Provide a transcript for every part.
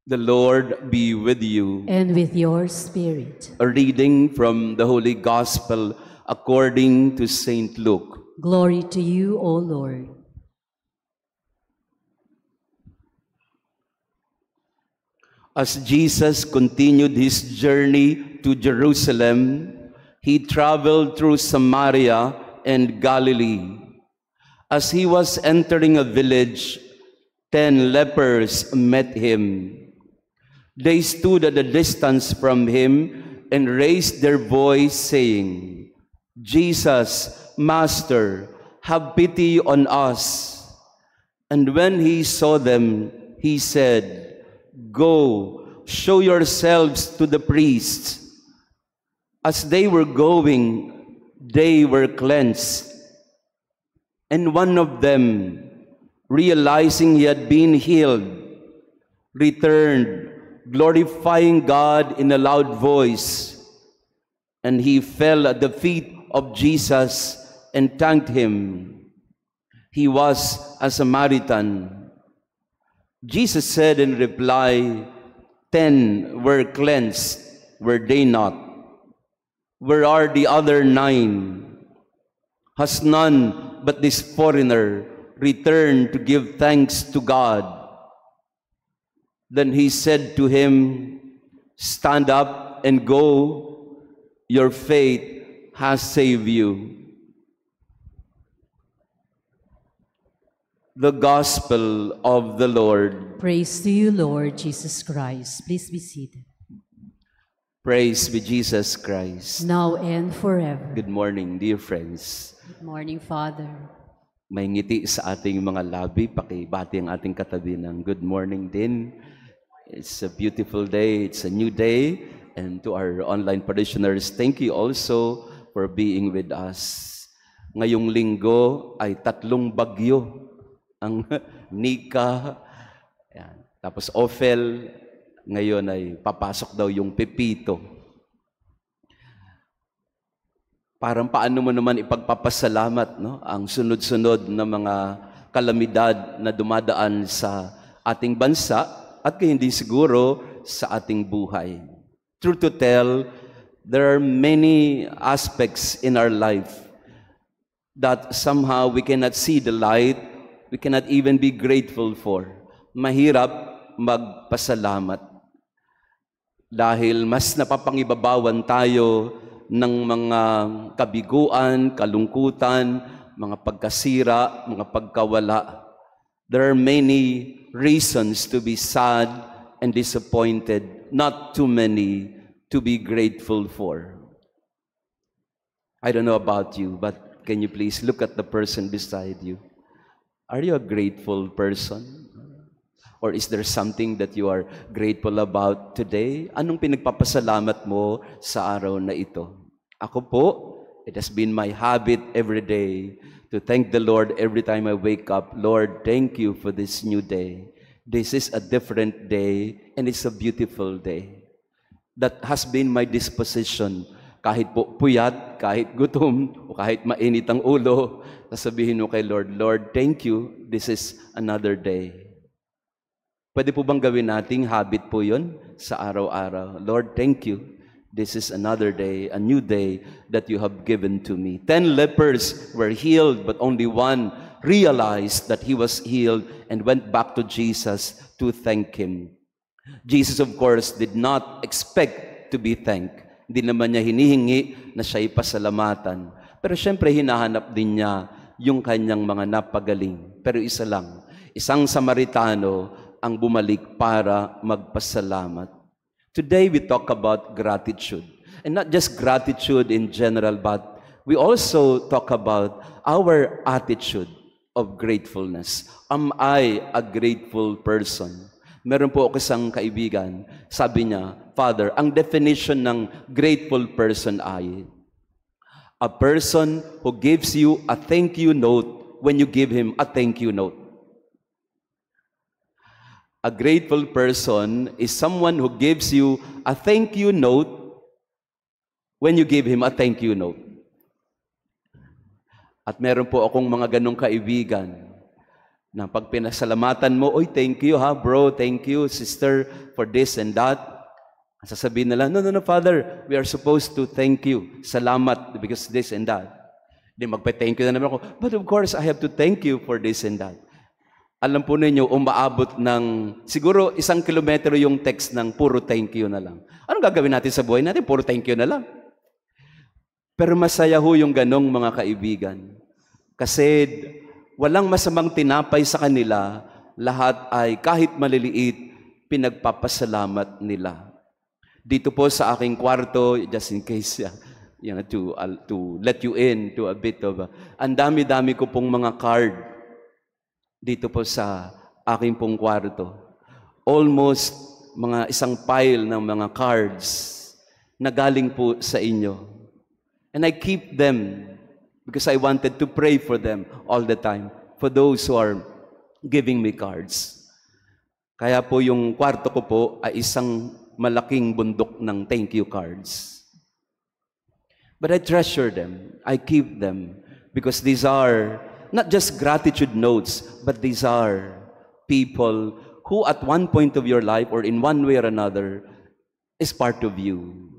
The Lord be with you. And with your spirit. A reading from the Holy Gospel according to Saint Luke. Glory to you, O Lord. As Jesus continued his journey to Jerusalem, he traveled through Samaria and Galilee. As he was entering a village, 10 lepers met him. They stood at a distance from him and raised their voice, saying, "Jesus, Master, have pity on us." And when he saw them, he said, "Go, show yourselves to the priests." As they were going, they were cleansed. And one of them, realizing he had been healed, returned, glorifying God in a loud voice. And he fell at the feet of Jesus and thanked him. He was a Samaritan. Jesus said in reply, 10 were cleansed, were they not? Where are the other 9? Has none but this foreigner returned to give thanks to God? Then he said to him, "Stand up and go. Your faith has saved you." The Gospel of the Lord. Praise to you, Lord Jesus Christ. Please be seated. Praise be Jesus Christ. Now and forever. Good morning, dear friends. Good morning, Father. May ngiti sa ating mga labi, pakibati ang ating katabi ng good morning din. It's a beautiful day, it's a new day. And to our online parishioners, thank you also for being with us. Ngayong linggo ay 3 bagyo. Ang Nika, yan. Tapos Ophel, ngayon ay papasok daw yung Pepito. Parang paano mo naman ipagpapasalamat, no? Ang sunod-sunod na mga kalamidad na dumadaan sa ating bansa at hindi siguro sa ating buhay. True to tell, there are many aspects in our life that somehow we cannot see the light, we cannot even be grateful for. Mahirap magpasalamat dahil mas napapangibabawan tayo ng mga kabiguan, kalungkutan, mga pagkasira, mga pagkawala. There are many reasons to be sad and disappointed, not too many to be grateful for. I don't know about you, but can you please look at the person beside you? Are you a grateful person? Or is there something that you are grateful about today? Anong pinagpapasalamat mo sa araw na ito? Ako po, it has been my habit every day to thank the Lord every time I wake up. Lord, thank you for this new day. This is a different day and it's a beautiful day. That has been my disposition. Kahit po puyat, kahit gutom, o kahit mainit ang ulo, sasabihin mo kay Lord, Lord, thank you, this is another day. Pwede po bang gawin nating habit po yun sa araw-araw? Lord, thank you. This is another day, a new day that you have given to me. 10 lepers were healed, but only one realized that he was healed and went back to Jesus to thank him. Jesus, of course, did not expect to be thanked. Hindi naman niya hinihingi na siya'y pasalamatan. Pero syempre, hinahanap din niya yung kanyang mga napagaling. Pero isa lang, isang Samaritano ang bumalik para magpasalamat. Today, we talk about gratitude. And not just gratitude in general, but we also talk about our attitude of gratefulness. Am I a grateful person? Meron po ako isang kaibigan, sabi niya, Father, ang definition ng grateful person ay a person who gives you a thank you note when you give him a thank you note. A grateful person is someone who gives you a thank you note when you give him a thank you note. At meron po akong mga ganong kaibigan Na pag pinasalamatan mo, oy, thank you ha, bro, thank you, sister, for this and that. Sasabihin nila, no, Father, we are supposed to thank you. Salamat because this and that. Di magpa-thank you na naman ako, but of course, I have to thank you for this and that. Alam po ninyo, umaabot ng siguro 1 kilometro yung text ng puro thank you na lang. Anong gagawin natin sa buhay natin? Puro thank you na lang. Pero masaya ho yung ganong mga kaibigan. Kasi walang masamang tinapay sa kanila, lahat ay kahit maliliit, pinagpapasalamat nila. Dito po sa aking kwarto, just in case, to let you in to a bit of, ang dami-dami ko pong mga card dito po sa aking pong kwarto. Almost mga isang pile ng mga cards na galing po sa inyo. And I keep them because I wanted to pray for them all the time, for those who are giving me cards. Kaya po yung kwarto ko po ay isang malaking bundok ng thank you cards. But I treasure them. I keep them because these are not just gratitude notes, but these are people who at one point of your life or in one way or another is part of you.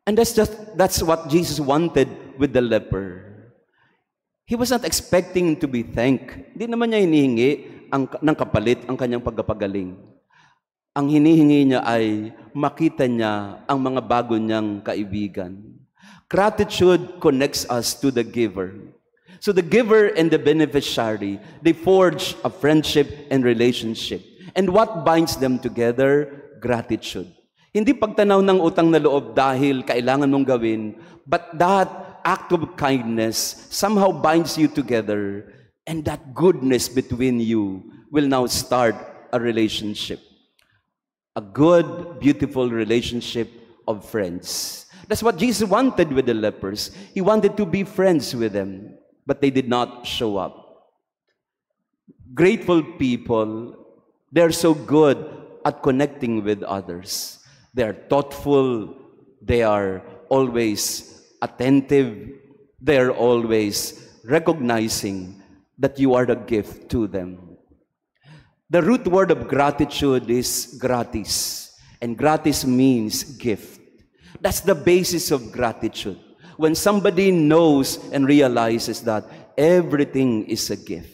And that's what Jesus wanted with the leper. He was not expecting to be thanked. Hindi naman niya hinihingi ng kapalit ang kanyang pagpapagaling. Ang hinihingi niya ay makita niya ang mga bago niyang kaibigan. Gratitude connects us to the giver. So the giver and the beneficiary, they forge a friendship and relationship. And what binds them together? Gratitude. Hindi pagtanaw ng utang na loob dahil kailangan mong gawin, but that act of kindness somehow binds you together, and that goodness between you will now start a relationship. A good, beautiful relationship of friends. That's what Jesus wanted with the lepers. He wanted to be friends with them, but they did not show up. Grateful people, they're so good at connecting with others. They are thoughtful. They are always attentive. They are always recognizing that you are the gift to them. The root word of gratitude is gratis. And gratis means gift. That's the basis of gratitude. When somebody knows and realizes that everything is a gift.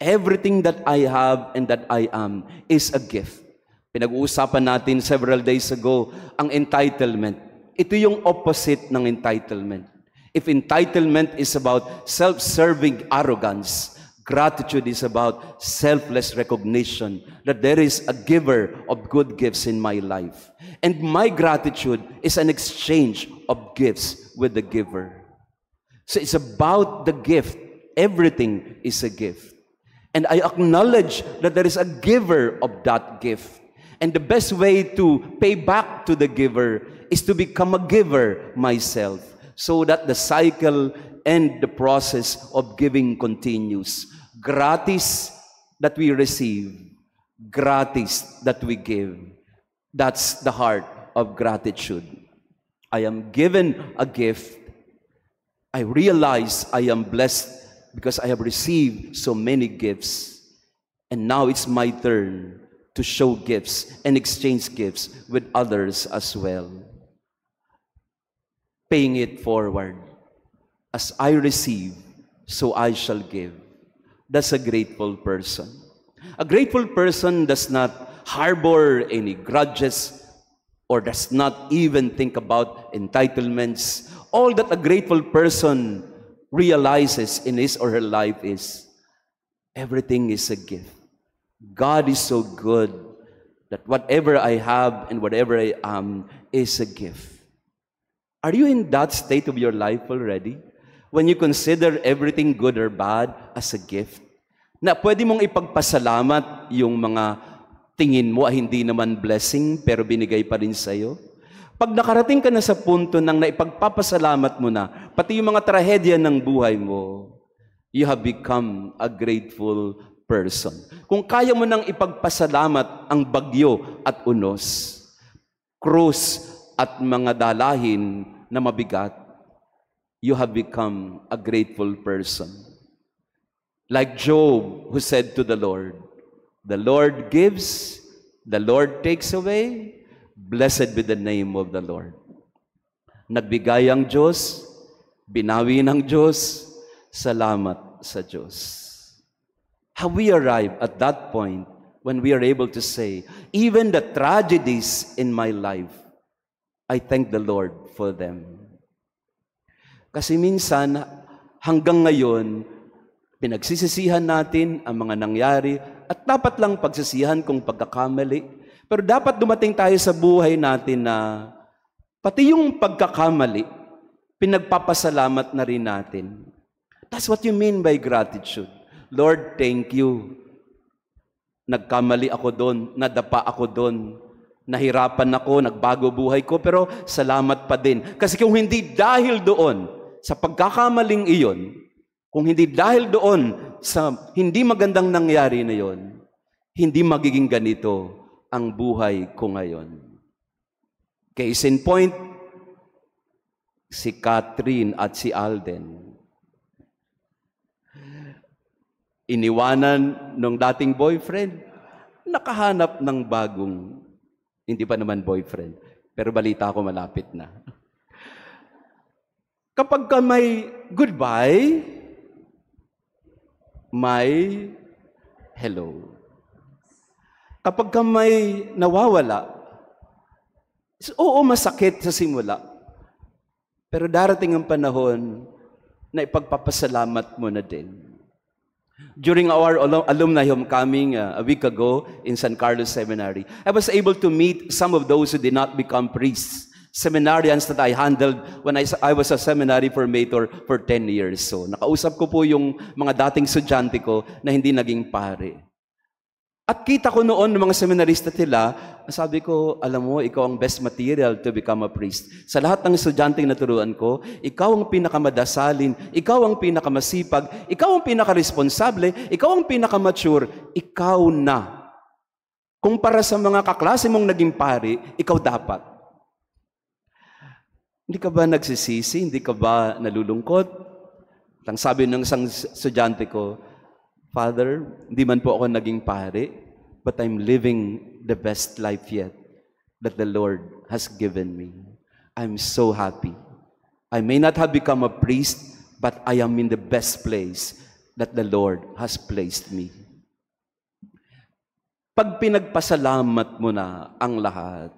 Everything that I have and that I am is a gift. Pinag-uusapan natin several days ago ang entitlement. Ito yung opposite ng entitlement. If entitlement is about self-serving arrogance, gratitude is about selfless recognition that there is a giver of good gifts in my life. And my gratitude is an exchange of gifts with the giver. So it's about the gift. Everything is a gift. And I acknowledge that there is a giver of that gift. And the best way to pay back to the giver is to become a giver myself, so that the cycle and the process of giving continues. Gratis that we receive, gratis that we give. That's the heart of gratitude. I am given a gift. I realize I am blessed because I have received so many gifts. And now it's my turn to show gifts and exchange gifts with others as well. Paying it forward. As I receive, so I shall give. That's a grateful person. A grateful person does not harbor any grudges or does not even think about entitlements. All that a grateful person realizes in his or her life is everything is a gift. God is so good that whatever I have and whatever I am is a gift. Are you in that state of your life already? When you consider everything good or bad as a gift? Na pwede mong ipagpasalamat yung mga tingin mo ay hindi naman blessing pero binigay pa rin sa'yo? Pag nakarating ka na sa punto ng naipagpapasalamat mo na, pati yung mga trahedya ng buhay mo, you have become a grateful person. Kung kaya mo nang ipagpasalamat ang bagyo at unos, krus at mga dalahin na mabigat, you have become a grateful person. Like Job, who said to the Lord gives, the Lord takes away, blessed be the name of the Lord. Nagbigay ang Diyos, binawi ng Diyos, salamat sa Diyos. How we arrive at that point when we are able to say, even the tragedies in my life, I thank the Lord for them. Kasi minsan, hanggang ngayon, pinagsisisihan natin ang mga nangyari at dapat lang pagsisihan kung pagkakamali. Pero dapat dumating tayo sa buhay natin na pati yung pagkakamali, pinagpapasalamat na rin natin. That's what you mean by gratitude. Lord, thank you. Nagkamali ako doon, nadapa ako doon, nahirapan ako, nagbago buhay ko, pero salamat pa din. Kasi kung hindi dahil doon, sa pagkakamaling iyon, kung hindi dahil doon sa hindi magandang nangyari na yon, hindi magiging ganito ang buhay ko ngayon. Case in point, si Catherine at si Alden. Iniwanan ng dating boyfriend, nakahanap ng bagong, hindi pa naman boyfriend, pero balita ko malapit na. Kapag ka may goodbye, may hello. Kapag ka may nawawala, oo, masakit sa simula. Pero darating ang panahon na ipagpapasalamat mo na din. During our alumni homecoming a week ago in San Carlos Seminary, I was able to meet some of those who did not become priests. Seminarians that I handled when I was a seminary formator for 10 years. So, nakausap ko po yung mga dating estudyante ko na hindi naging pare. At kita ko noon ng mga seminarista nila, sabi ko, alam mo, ikaw ang best material to become a priest. Sa lahat ng estudyanteng naturuan ko, ikaw ang pinakamadasalin, ikaw ang pinakamasipag, ikaw ang pinakaresponsable, ikaw ang pinakamature, ikaw na. Kumpara sa mga kaklase mong naging pare, ikaw dapat. Hindi ka ba nagsisisi? Hindi ka ba nalulungkot? Ang sabi ng isang estudyante ko, Father, hindi man po ako naging pare, but I'm living the best life yet that the Lord has given me. I'm so happy. I may not have become a priest, but I am in the best place that the Lord has placed me. Pag pinagpasalamat mo na ang lahat,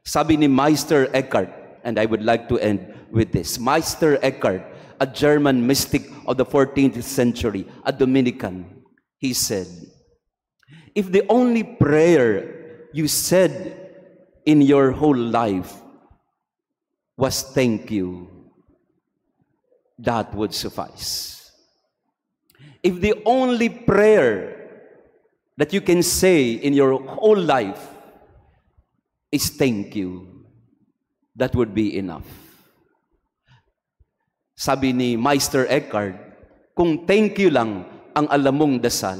sabi ni Meister Eckhart, and I would like to end with this. Meister Eckhart, a German mystic of the 14th century, a Dominican, he said, if the only prayer you said in your whole life was thank you, that would suffice. If the only prayer that you can say in your whole life is thank you, that would be enough. Sabi ni Meister Eckhart, kung thank you lang ang alam mong dasal,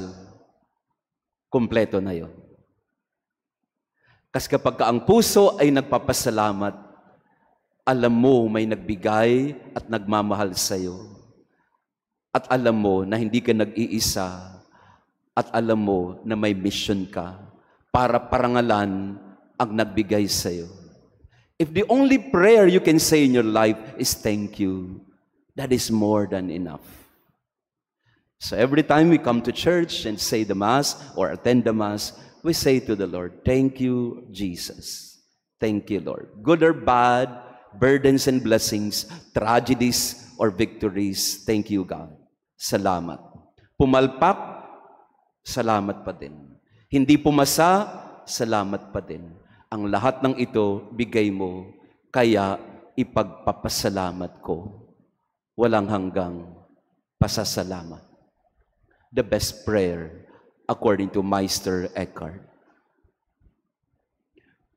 kompleto na yon. Kasi kapag ang puso ay nagpapasalamat, alam mo may nagbigay at nagmamahal sa iyo. At alam mo na hindi ka nag-iisa. At alam mo na may mission ka para parangalan ang nagbigay sa iyo. If the only prayer you can say in your life is thank you, that is more than enough. So every time we come to church and say the Mass or attend the Mass, we say to the Lord, thank you, Jesus. Thank you, Lord. Good or bad, burdens and blessings, tragedies or victories, thank you, God. Salamat. Pumalpak, salamat pa din. Hindi pumasa, salamat pa din. Ang lahat ng ito, bigay mo, kaya ipagpapasalamat ko. Walang hanggang pasasalamat. The best prayer, according to Meister Eckhart.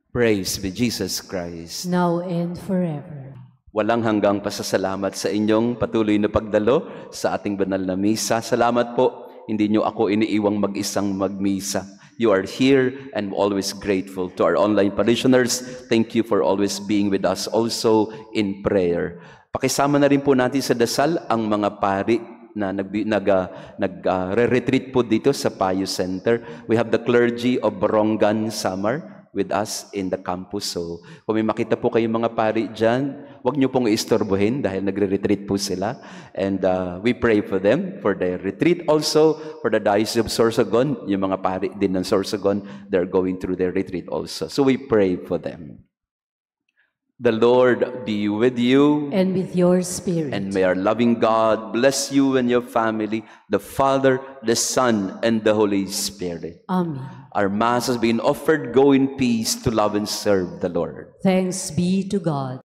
Praise be Jesus Christ. Now and forever. Walang hanggang pasasalamat sa inyong patuloy na pagdalo sa ating banal na misa. Salamat po, hindi nyo ako iniiwang mag-isang magmisa. You are here and always grateful. To our online parishioners, thank you for always being with us also in prayer. Pakisama na rin po natin sa dasal ang mga pari na nag-retreat po dito sa Payo Center. We have the clergy of Borongan, Samar with us in the campus. So, kung may makita po kayong mga pari dyan, huwag niyo pong istorbohin dahil nagre-retreat po sila. And we pray for them, for their retreat. Also, for the Diocese of Sorsogon, yung mga pari din ng Sorsogon, they're going through their retreat also. So, we pray for them. The Lord be with you. And with your spirit. And may our loving God bless you and your family, the Father, the Son, and the Holy Spirit. Amen. Our Mass has been offered. Go in peace to love and serve the Lord. Thanks be to God.